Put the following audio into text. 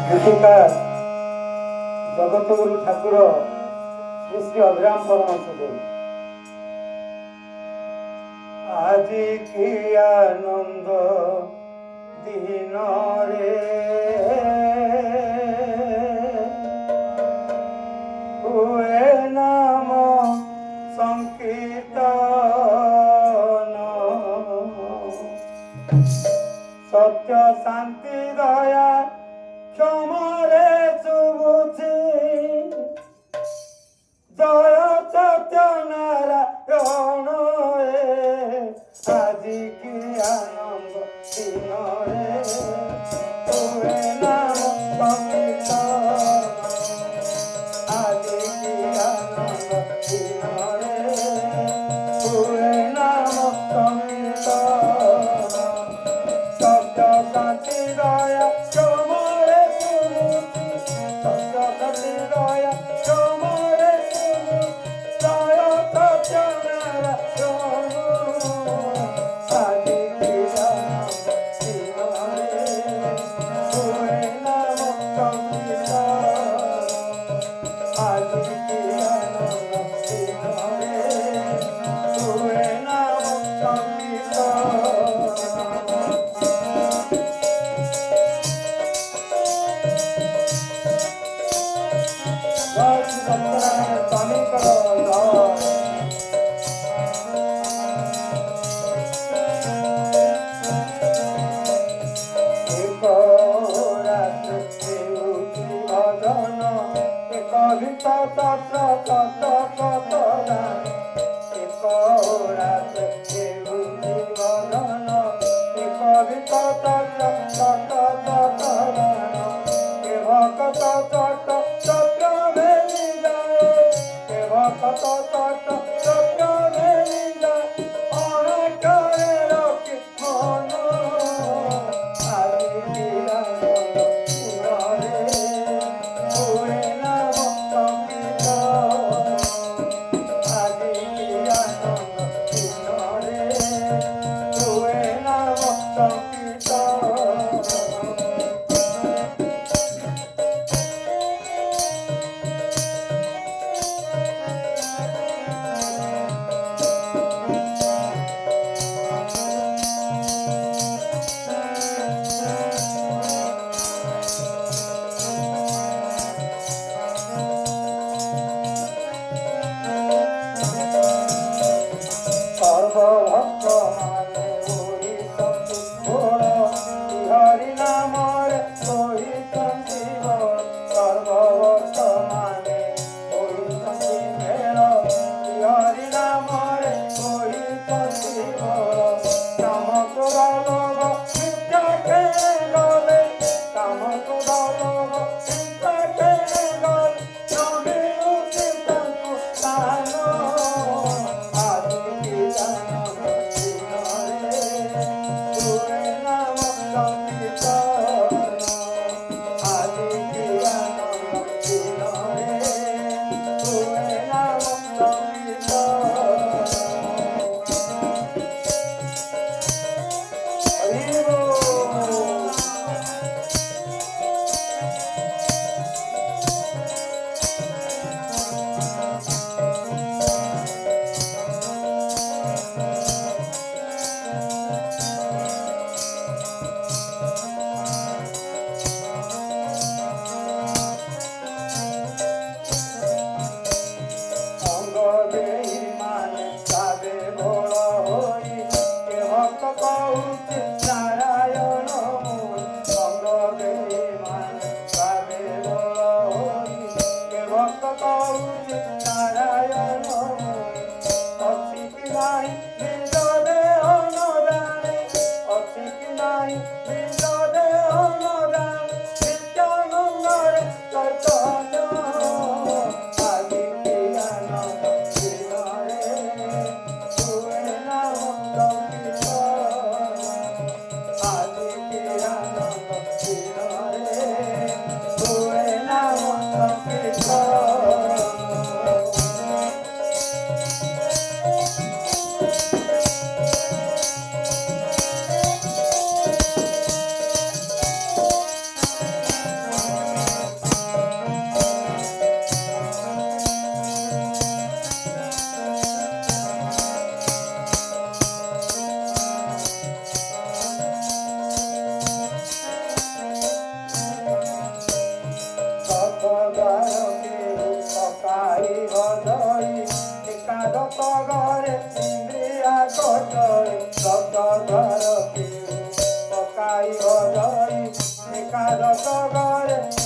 গীতিকার জগতগুরু ঠাকুর শ্রী শ্রী অভিরাম পরমহংসদেব আজি কি আনন্দ দিন রে হুয়ে নাম সংকীর্তন সত্য শান্তি দয়া ক্ষমরে শুভুছি জয় সত্যনারায়ণ আজি কি আনন্দ দিন রে হুয়ে নাম সংকীর্তন আজি কি আনন্দ দিন রে হুয়ে নাম সংকীর্তন সত্য শান্তি দয়া ক্ষমরে শুভুছি সত্য শান্তি দয়া ক্ষমরে শুভুছি জয় সত্যনারায়ণ আজি কি আনন্দ দিন রে হুয়ে নাম সংকীর্তন আজি কি আনন্দ দিন রে হুয়ে নাম সংকীর্তন জয় শ্রী সত্যনারায়ণ স্বামীଙ୍କର জয় এক রাত্রে ହେଉଛି ଭଜନ ଏକ ଭିତ ତତ୍ର ତତ ତତ ଦାନ ଏକ ରାତ୍ରେ ହେଉଛି ଭଜନ ଏକ ଭିତ ତତ୍ର ତତ ତତ ଦାନ କେ ଭକ୍ତ ତଟ ତତ୍ର ଭେଳି ଯାଏ କେ ଭକ୍ତ ତଟ ତତ୍ର ଭେଳି ଯାଏ ଅଣକରେ ରଖି ମନ আজি কি একাদশ ঘরে